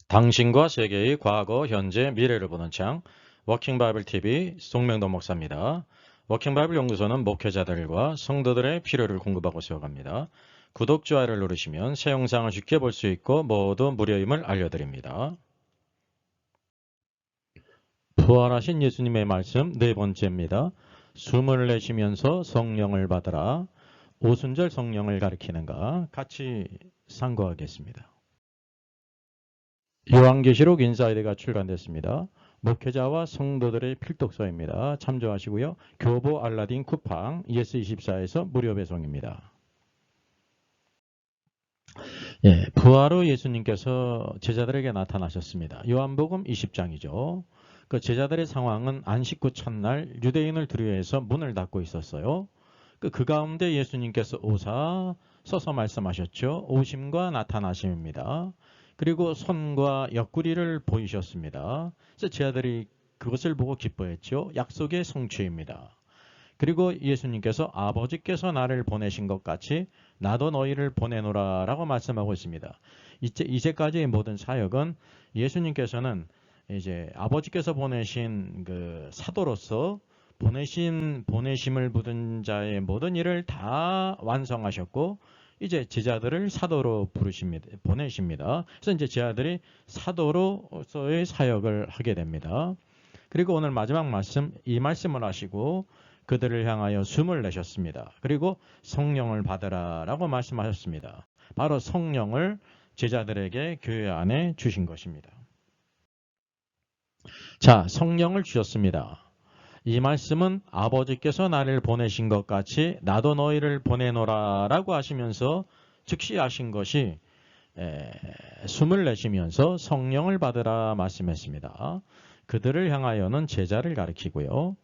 당신과 세계의 과거, 현재, 미래를 보는 창 워킹 바이블 TV 송명도 목사입니다. 워킹 바이블 연구소는 목회자들과 성도들의 필요를 공급하고 세워갑니다. 구독, 좋아요를 누르시면 새 영상을 쉽게 볼 수 있고 모두 무료임을 알려드립니다. 부활하신 예수님의 말씀 네 번째입니다. 숨을 내쉬면서 성령을 받으라. 오순절 성령을 가리키는가? 같이 상고하겠습니다. 요한계시록 인사이드가 출간됐습니다. 목회자와 성도들의 필독서입니다. 참조하시고요. 교보 알라딘 쿠팡 ES24에서 무료 배송입니다. 부활 후 예수님께서 제자들에게 나타나셨습니다. 요한복음 20장이죠. 그 제자들의 상황은 안식 후 첫날 유대인을 두려워해서 문을 닫고 있었어요. 그 가운데 예수님께서 오사 서서 말씀하셨죠. 오심과 나타나심입니다. 그리고 손과 옆구리를 보이셨습니다. 그래서 제자들이 그것을 보고 기뻐했죠. 약속의 성취입니다. 그리고 예수님께서 아버지께서 나를 보내신 것 같이 나도 너희를 보내노라 라고 말씀하고 있습니다. 이제까지의 모든 사역은 예수님께서는 이제 아버지께서 보내신 그 사도로서 보내심을 받은 자의 모든 일을 다 완성하셨고 이제 제자들을 사도로 보내십니다. 그래서 이제 제자들이 사도로서의 사역을 하게 됩니다. 그리고 오늘 마지막 말씀, 이 말씀을 하시고 그들을 향하여 숨을 내셨습니다. 그리고 성령을 받으라 라고 말씀하셨습니다. 바로 성령을 제자들에게 교회 안에 주신 것입니다. 자, 성령을 주셨습니다. 이 말씀은 아버지께서 나를 보내신 것 같이 나도 너희를 보내노라 라고 하시면서 즉시 하신 것이 숨을 내쉬면서 성령을 받으라 말씀했습니다. 그들을 향하여는 제자를 가리키고요.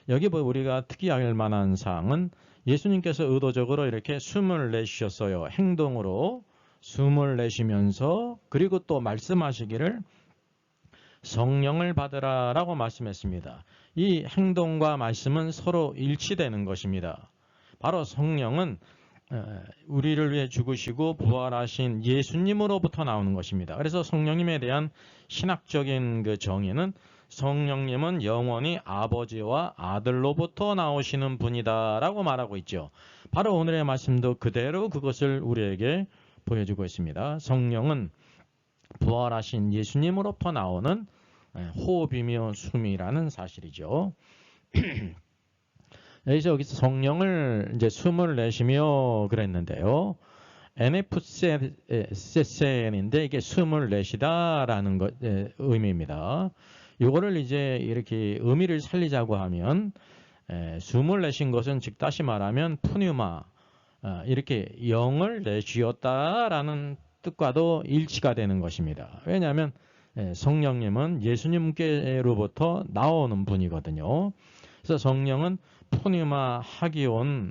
여기 우리가 특이할 만한 사항은 예수님께서 의도적으로 이렇게 숨을 내쉬셨어요. 행동으로 숨을 내쉬면서 그리고 또 말씀하시기를 성령을 받으라 라고 말씀했습니다. 이 행동과 말씀은 서로 일치되는 것입니다. 바로 성령은 우리를 위해 죽으시고 부활하신 예수님으로부터 나오는 것입니다. 그래서 성령님에 대한 신학적인 그 정의는 성령님은 영원히 아버지와 아들로부터 나오시는 분이다 라고 말하고 있죠. 바로 오늘의 말씀도 그대로 그것을 우리에게 보여주고 있습니다. 성령은 부활하신 예수님으로부터 나오는 호흡이며 숨이라는 사실이죠. 여기서 성령을 이제 숨을 내쉬며 그랬는데요. NFCN인데 이게 숨을 내쉬다라는 의미입니다. 이거를 이제 이렇게 의미를 살리자고 하면 숨을 내신 것은 즉 다시 말하면 푸뉴마 이렇게 영을 내쉬었다라는 뜻과도 일치가 되는 것입니다. 왜냐하면 성령님은 예수님께로부터 나오는 분이거든요. 그래서 성령은 푸뉴마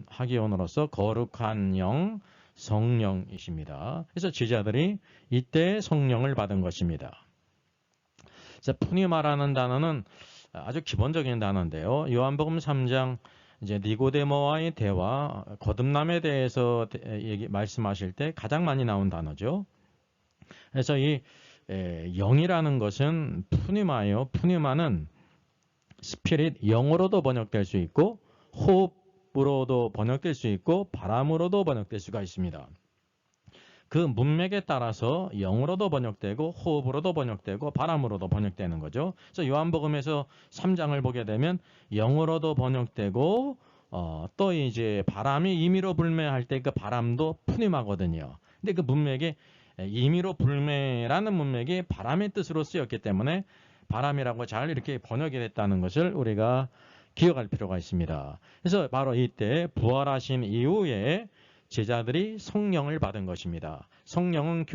하기온으로서 거룩한 영, 성령이십니다. 그래서 제자들이 이때 성령을 받은 것입니다. 그래서 푸뉴마라는 단어는 아주 기본적인 단어인데요. 요한복음 3장 이제 니고데모와의 대화, 거듭남에 대해서 말씀하실 때 가장 많이 나온 단어죠. 그래서 이 영이라는 것은 푸뉴마예요. 푸뉴마는 스피릿, 영으로도 번역될 수 있고 호흡으로도 번역될 수 있고 바람으로도 번역될 수가 있습니다. 그 문맥에 따라서 영으로도 번역되고 호흡으로도 번역되고 바람으로도 번역되는 거죠. 그래서 요한복음에서 3장을 보게 되면 영으로도 번역되고 또 이제 바람이 임의로 불매할 때 그 바람도 푸뉴마거든요. 근데 그 문맥에 임의로 불매라는 문맥이 바람의 뜻으로 쓰였기 때문에 바람이라고 잘 이렇게 번역이 됐다는 것을 우리가 기억할 필요가 있습니다. 그래서 바로 이때 부활하신 이후에 제자들이 성령을 받은 것입니다. 성령은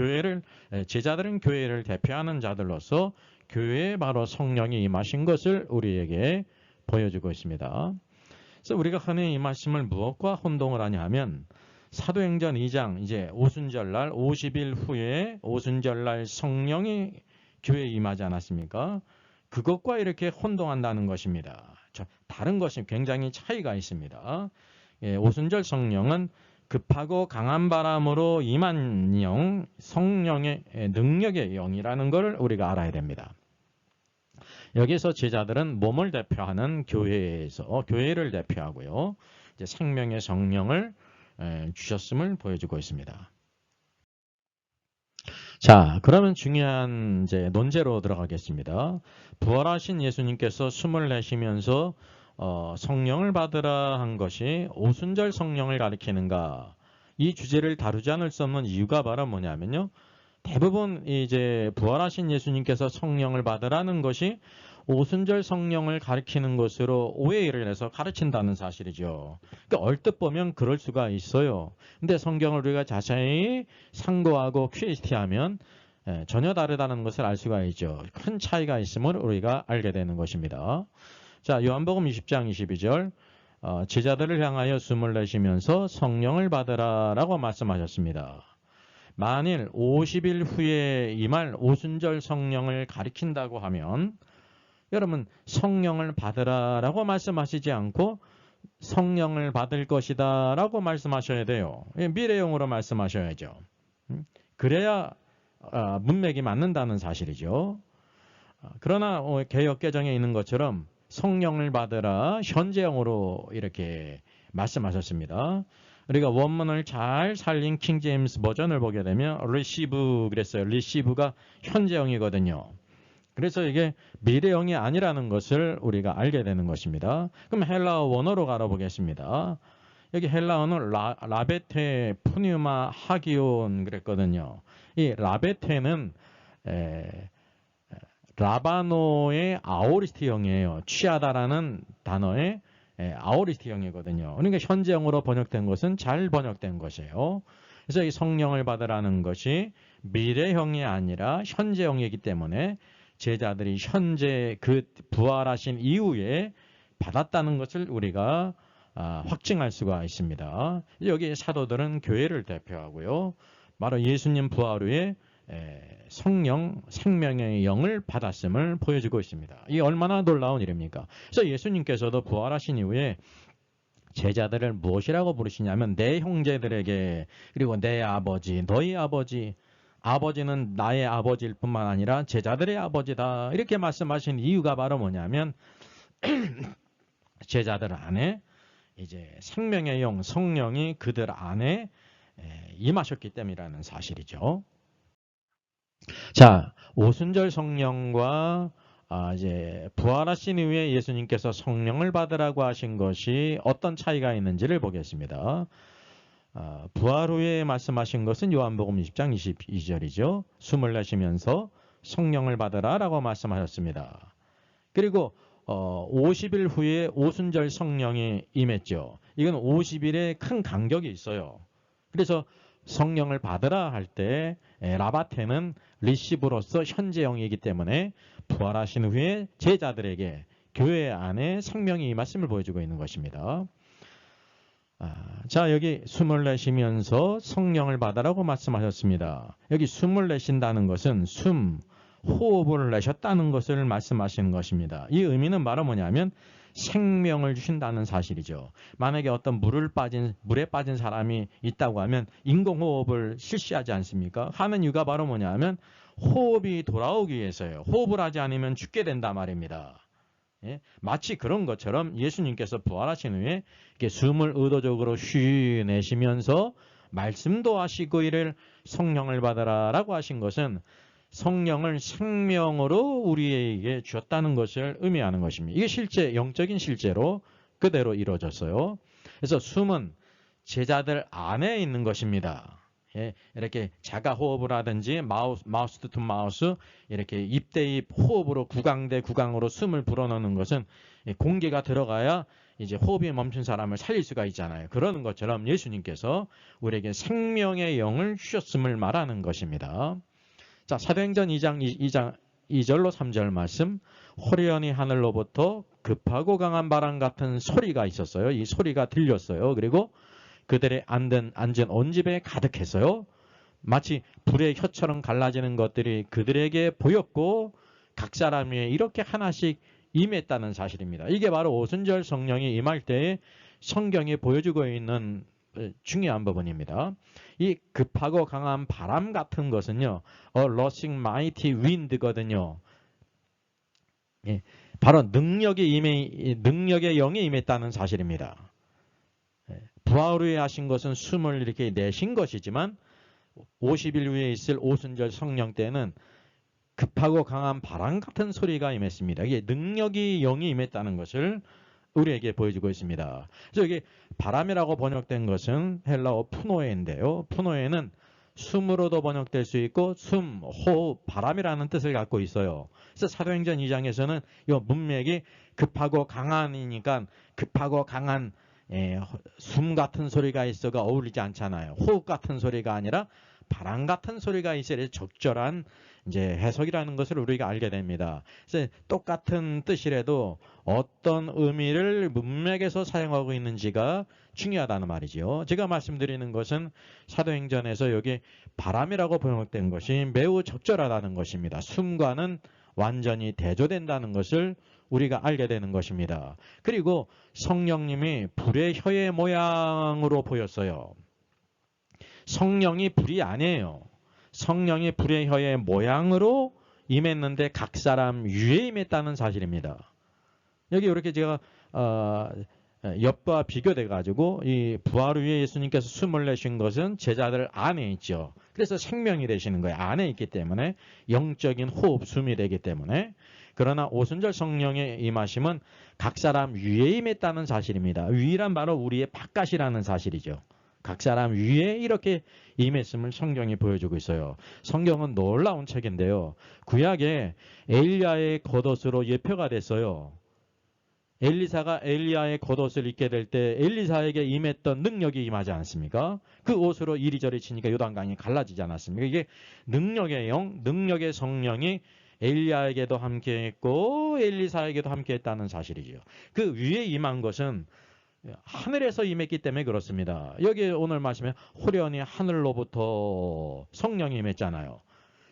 제자들은 교회를 대표하는 자들로서 교회에 바로 성령이 임하신 것을 우리에게 보여주고 있습니다. 그래서 우리가 흔히 이 말씀을 무엇과 혼동을 하냐 하면 사도행전 2장 이제 오순절날 50일 후에 오순절날 성령이 교회에 임하지 않았습니까? 그것과 이렇게 혼동한다는 것입니다. 다른 것이 굉장히 차이가 있습니다. 오순절 성령은 급하고 강한 바람으로 임한 영, 성령의 능력의 영이라는 걸 우리가 알아야 됩니다. 여기서 제자들은 몸을 대표하는 교회를 대표하고요. 이제 생명의 성령을 주셨음을 보여주고 있습니다. 자, 그러면 중요한 이제 논제로 들어가겠습니다. 부활하신 예수님께서 숨을 내쉬면서 성령을 받으라 한 것이 오순절 성령을 가리키는가? 이 주제를 다루지 않을 수 없는 이유가 바로 뭐냐면요. 대부분 이제 부활하신 예수님께서 성령을 받으라는 것이 오순절 성령을 가리키는 것으로 오해를 해서 가르친다는 사실이죠. 그러니까 얼뜻 보면 그럴 수가 있어요. 근데 성경을 우리가 자세히 상고하고 퀴리스티하면 전혀 다르다는 것을 알 수가 있죠. 큰 차이가 있음을 우리가 알게 되는 것입니다. 자, 요한복음 20장 22절 제자들을 향하여 숨을 내쉬면서 성령을 받으라라고 말씀하셨습니다. 만일 50일 후에 임할 오순절 성령을 가리킨다고 하면 여러분 성령을 받으라라고 말씀하시지 않고 성령을 받을 것이다 라고 말씀하셔야 돼요. 미래형으로 말씀하셔야죠. 그래야 문맥이 맞는다는 사실이죠. 그러나 개역개정에 있는 것처럼 성령을 받으라 현재형으로 이렇게 말씀하셨습니다. 우리가 원문을 잘 살린 킹 제임스 버전을 보게 되면 receive 그랬어요. receive가 현재형이거든요. 그래서 이게 미래형이 아니라는 것을 우리가 알게 되는 것입니다. 그럼 헬라어 원어로 가보겠습니다. 여기 헬라어는 라베테, 푸뉴마, 하기온 그랬거든요. 이 라베테는 라바노의 아오리스트형이에요. 취하다라는 단어의 아오리스트형이거든요. 그러니까 현재형으로 번역된 것은 잘 번역된 것이에요. 그래서 이 성령을 받으라는 것이 미래형이 아니라 현재형이기 때문에 제자들이 현재 그 부활하신 이후에 받았다는 것을 우리가 확증할 수가 있습니다. 여기 사도들은 교회를 대표하고요. 바로 예수님 부활 후에 성령, 생명의 영을 받았음을 보여주고 있습니다. 이게 얼마나 놀라운 일입니까? 그래서 예수님께서도 부활하신 이후에 제자들을 무엇이라고 부르시냐면 내 형제들에게 그리고 내 아버지, 너희 아버지, 아버지는 나의 아버지일 뿐만 아니라 제자들의 아버지다. 이렇게 말씀하신 이유가 바로 뭐냐면 제자들 안에 이제 생명의 영, 성령이 그들 안에 임하셨기 때문이라는 사실이죠. 자, 오순절 성령과 이제 부활하신 이후에 예수님께서 성령을 받으라고 하신 것이 어떤 차이가 있는지를 보겠습니다. 부활 후에 말씀하신 것은 요한복음 20장 22절이죠. 숨을 내쉬면서 성령을 받으라라고 말씀하셨습니다. 그리고 50일 후에 오순절 성령이 임했죠. 이건 50일에 큰 간격이 있어요. 그래서 성령을 받으라 할 때 라바테는 리시브로서 현재형이기 때문에 부활하신 후에 제자들에게 교회 안에 생명이 임했음을 보여주고 있는 것입니다. 자, 여기 숨을 내쉬면서 성령을 받으라고 말씀하셨습니다. 여기 숨을 내쉰다는 것은 호흡을 내셨다는 것을 말씀하시는 것입니다. 이 의미는 바로 뭐냐면 생명을 주신다는 사실이죠. 만약에 어떤 물에 빠진 사람이 있다고 하면 인공호흡을 실시하지 않습니까? 하는 이유가 바로 뭐냐면 호흡이 돌아오기 위해서예요. 호흡을 하지 않으면 죽게 된단 말입니다. 예? 마치 그런 것처럼 예수님께서 부활하신 후에 이렇게 숨을 의도적으로 쉬 내쉬면서 말씀도 하시고 이를 성령을 받아라라고 하신 것은 성령을 생명으로 우리에게 주었다는 것을 의미하는 것입니다. 이게 실제 영적인 실제로 그대로 이루어졌어요. 그래서 숨은 제자들 안에 있는 것입니다. 예, 이렇게 자가 호흡을 하든지 마우스 투 마우스 이렇게 입 대 입 호흡으로 구강 대 구강으로 숨을 불어넣는 것은 공기가 들어가야 이제 호흡이 멈춘 사람을 살릴 수가 있잖아요. 그러는 것처럼 예수님께서 우리에게 생명의 영을 주셨음을 말하는 것입니다. 자, 사도행전 2장 2절로 3절 말씀. 호련히 하늘로부터 급하고 강한 바람 같은 소리가 있었어요. 이 소리가 들렸어요. 그리고 그들의 앉은 온 집에 가득했어요. 마치 불의 혀처럼 갈라지는 것들이 그들에게 보였고 각 사람 위에 이렇게 하나씩 임했다는 사실입니다. 이게 바로 오순절 성령이 임할 때에 성경이 보여주고 있는 중요한 부분입니다. 이 급하고 강한 바람 같은 것은요, rushing mighty wind거든요. 예, 바로 능력의 영이 임했다는 사실입니다. 부활 후에 하신 것은 숨을 이렇게 내신 것이지만 50일 후에 있을 오순절 성령 때는 급하고 강한 바람 같은 소리가 임했습니다. 이게 능력이 영이 임했다는 것을 우리에게 보여주고 있습니다. 그래서 이게 바람이라고 번역된 것은 헬라어 푸노에인데요. 푸노에는 숨으로도 번역될 수 있고 숨, 호흡, 바람이라는 뜻을 갖고 있어요. 그래서 사도행전 2장에서는 이 문맥이 급하고 강한이니까 급하고 강한 숨 같은 소리가 있어가 어울리지 않잖아요. 호흡 같은 소리가 아니라 바람 같은 소리가 있어야 적절한 이제 해석이라는 것을 우리가 알게 됩니다. 그래서 똑같은 뜻이라도 어떤 의미를 문맥에서 사용하고 있는지가 중요하다는 말이죠. 제가 말씀드리는 것은 사도행전에서 여기 바람이라고 번역된 것이 매우 적절하다는 것입니다. 숨과는 완전히 대조된다는 것을 우리가 알게 되는 것입니다. 그리고 성령님이 불의 혀의 모양으로 보였어요. 성령이 불이 아니에요. 성령이 불의 혀의 모양으로 임했는데 각 사람 위에 임했다는 사실입니다. 여기 이렇게 제가 옆과 비교돼 가지고 이 부활 후에 예수님께서 숨을 내신 것은 제자들 안에 있죠. 그래서 생명이 되시는 거예요. 안에 있기 때문에 영적인 호흡, 숨이 되기 때문에. 그러나 오순절 성령의 임하심은 각 사람 위에 임했다는 사실입니다. 위란 바로 우리의 바깥이라는 사실이죠. 각 사람 위에 이렇게 임했음을 성경이 보여주고 있어요. 성경은 놀라운 책인데요. 구약에 엘리야의 겉옷으로 예표가 됐어요. 엘리사가 엘리야의 겉옷을 입게 될 때 엘리사에게 임했던 능력이 임하지 않습니까? 그 옷으로 이리저리 치니까 요단강이 갈라지지 않았습니까? 이게 능력의 영, 능력의 성령이 엘리야에게도 함께했고 엘리사에게도 함께했다는 사실이죠. 그 위에 임한 것은 하늘에서 임했기 때문에 그렇습니다. 여기 오늘 말씀에 호련히 하늘로부터 성령이 임했잖아요.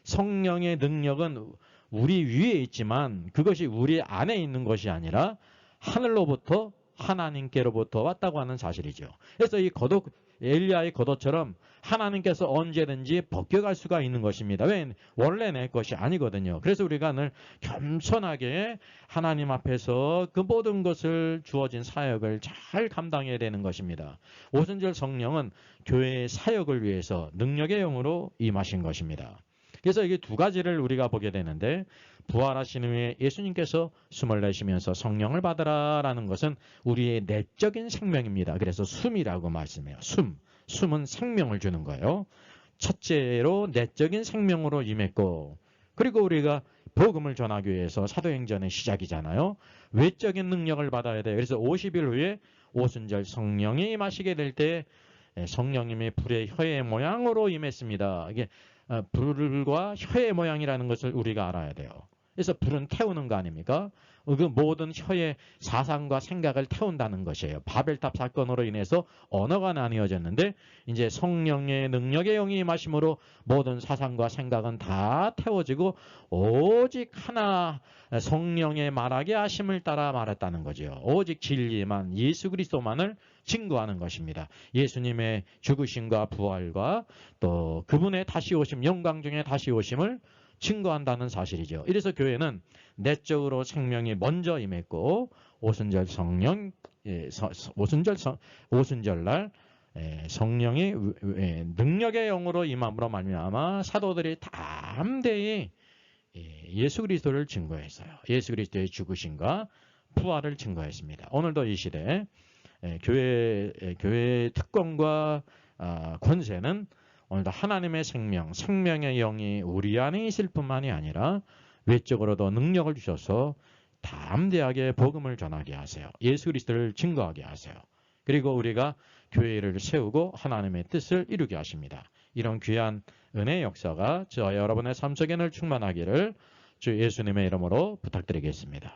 성령의 능력은 우리 위에 있지만 그것이 우리 안에 있는 것이 아니라 하늘로부터 하나님께로부터 왔다고 하는 사실이죠. 그래서 이 겉옷, 엘리야의 겉옷처럼 하나님께서 언제든지 벗겨갈 수가 있는 것입니다. 왜? 원래 내 것이 아니거든요. 그래서 우리가 늘 겸손하게 하나님 앞에서 그 모든 것을 주어진 사역을 잘 감당해야 되는 것입니다. 오순절 성령은 교회의 사역을 위해서 능력의 영으로 임하신 것입니다. 그래서 이게 두 가지를 우리가 보게 되는데 부활하신 후에 예수님께서 숨을 내쉬면서 성령을 받으라라는 것은 우리의 내적인 생명입니다. 그래서 숨이라고 말씀해요. 숨은 생명을 주는 거예요. 첫째로 내적인 생명으로 임했고 그리고 우리가 복음을 전하기 위해서 사도행전의 시작이잖아요. 외적인 능력을 받아야 돼요. 그래서 50일 후에 오순절 성령이 임하시게 될 때 성령님의 불의 혀의 모양으로 임했습니다. 이게 불과 혀의 모양이라는 것을 우리가 알아야 돼요. 그래서 불은 태우는 거 아닙니까? 그 모든 혀의 사상과 생각을 태운다는 것이에요. 바벨탑 사건으로 인해서 언어가 나뉘어졌는데 이제 성령의 능력의 영이 임하심으로 모든 사상과 생각은 다 태워지고 오직 하나 성령의 말하게 하심을 따라 말했다는 거죠. 오직 진리만 예수 그리스도만을 증거하는 것입니다. 예수님의 죽으심과 부활과 또 그분의 다시 오심, 영광 중에 다시 오심을 증거한다는 사실이죠. 이래서 교회는 내적으로 생명이 먼저 임했고 오순절 성령, 오순절날 성령이 능력의 영으로 임함으로 말미암아 사도들이 담대히 예수 그리스도를 증거했어요. 예수 그리스도의 죽으심과 부활을 증거했습니다. 오늘도 이 시대 교회의 특권과 권세는 오늘도 하나님의 생명, 생명의 영이 우리 안에 있을 뿐만이 아니라 외적으로도 능력을 주셔서 담대하게 복음을 전하게 하세요. 예수 그리스도를 증거하게 하세요. 그리고 우리가 교회를 세우고 하나님의 뜻을 이루게 하십니다. 이런 귀한 은혜의 역사가 저와 여러분의 삶 속에 늘 충만하기를 주 예수님의 이름으로 부탁드리겠습니다.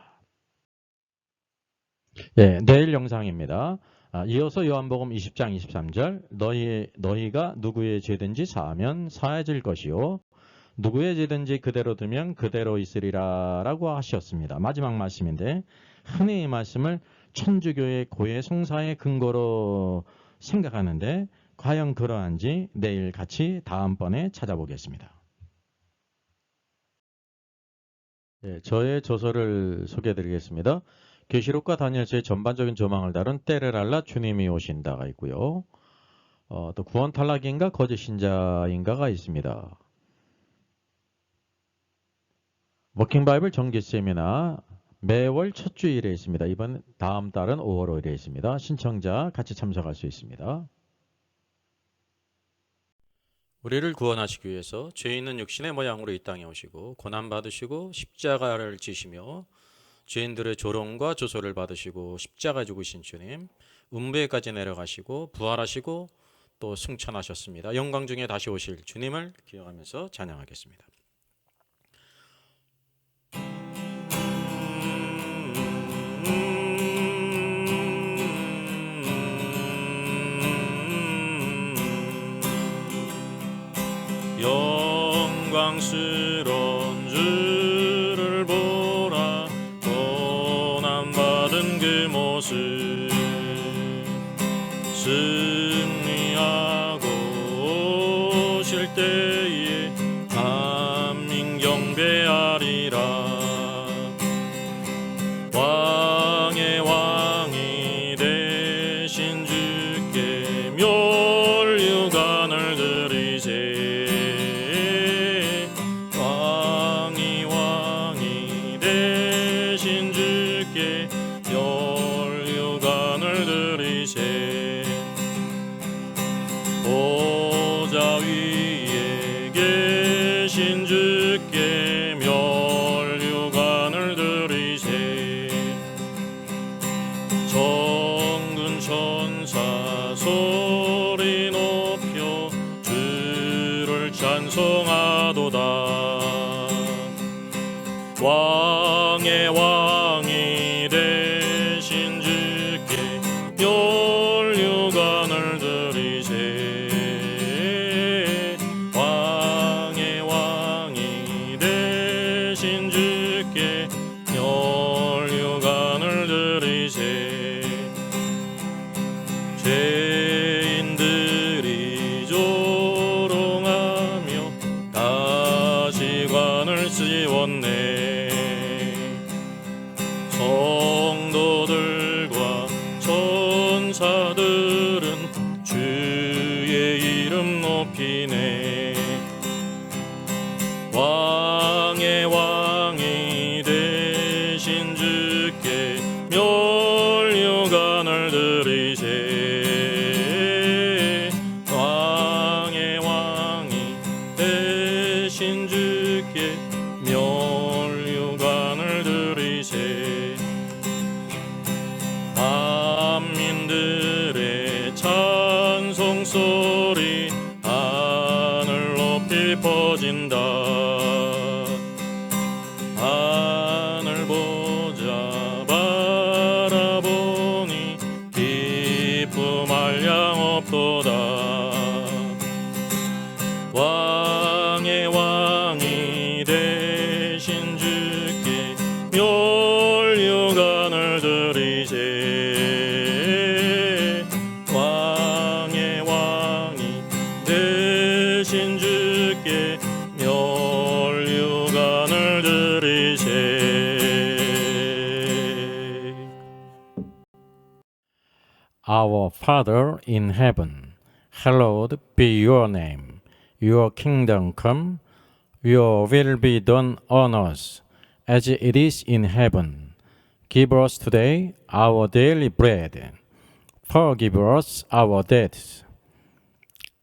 네, 내일 영상입니다. 이어서 요한복음 20장 23절 너희가 누구의 죄든지 사하면 사해질 것이요 누구의 죄든지 그대로 두면 그대로 있으리라 라고 하셨습니다. 마지막 말씀인데 흔히 이 말씀을 천주교의 고해 성사의 근거로 생각하는데 과연 그러한지 내일 같이 다음번에 찾아보겠습니다. 네, 저의 저서를 소개해 드리겠습니다. 계시록과 다니엘서의 전반적인 조망을 다룬 때를 알라 주님이 오신다가 있고요. 또 구원 탈락인가 거짓 신자인가가 있습니다. 워킹 바이블 정기 세미나 매월 첫 주일에 있습니다. 다음 달은 5월 5일에 있습니다. 신청자 같이 참석할 수 있습니다. 우리를 구원하시기 위해서 죄 있는 육신의 모양으로 이 땅에 오시고 고난받으시고 십자가를 지시며 죄인들의 조롱과 조소를 받으시고 십자가 죽으신 주님, 음부에까지 내려가시고 부활하시고 또 승천하셨습니다. 영광 중에 다시 오실 주님을 기억하면서 찬양하겠습니다. 영광스러운 주를 보라 고난받은 그 모습 승리하고 오실 때에 만민 경배하리라 왕의 왕이 되신 주께 멸류관을 드리세 보좌 위에 계신 주께 멸류관을 드리세 정군 천사 소리 높여 주를 찬송하도다 왕의 왕이 되신 주께 멸류관을 드리세 멸류관을 드리세 죄인들이 조롱하며 가시관을 씌웠네 성도들과 천사들은 주의 이름 높이네 왕의 왕이 되신 주께 멸류관을 드리세 왕의 왕이 되신 주께 멸류관을 드리세 만민들의 찬송소리 하늘 높이 퍼진다 하늘 보자 바라보니 기쁨 한량 없도다 왕의 왕이 되신 주께 멸류관을 드리세 왕의 왕이 되신 주께 멸류관을 드리세 Our Father in heaven, hallowed be your name. Your kingdom come, your will be done on earth as it is in heaven. Give us today our daily bread. Forgive us our debts,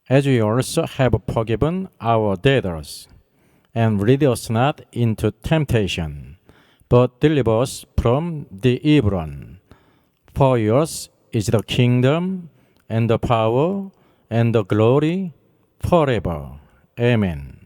as we also have forgiven our debtors. And lead us not into temptation, but deliver us from the evil one. For yours is the kingdom, and the power, and the glory, forever. Amen.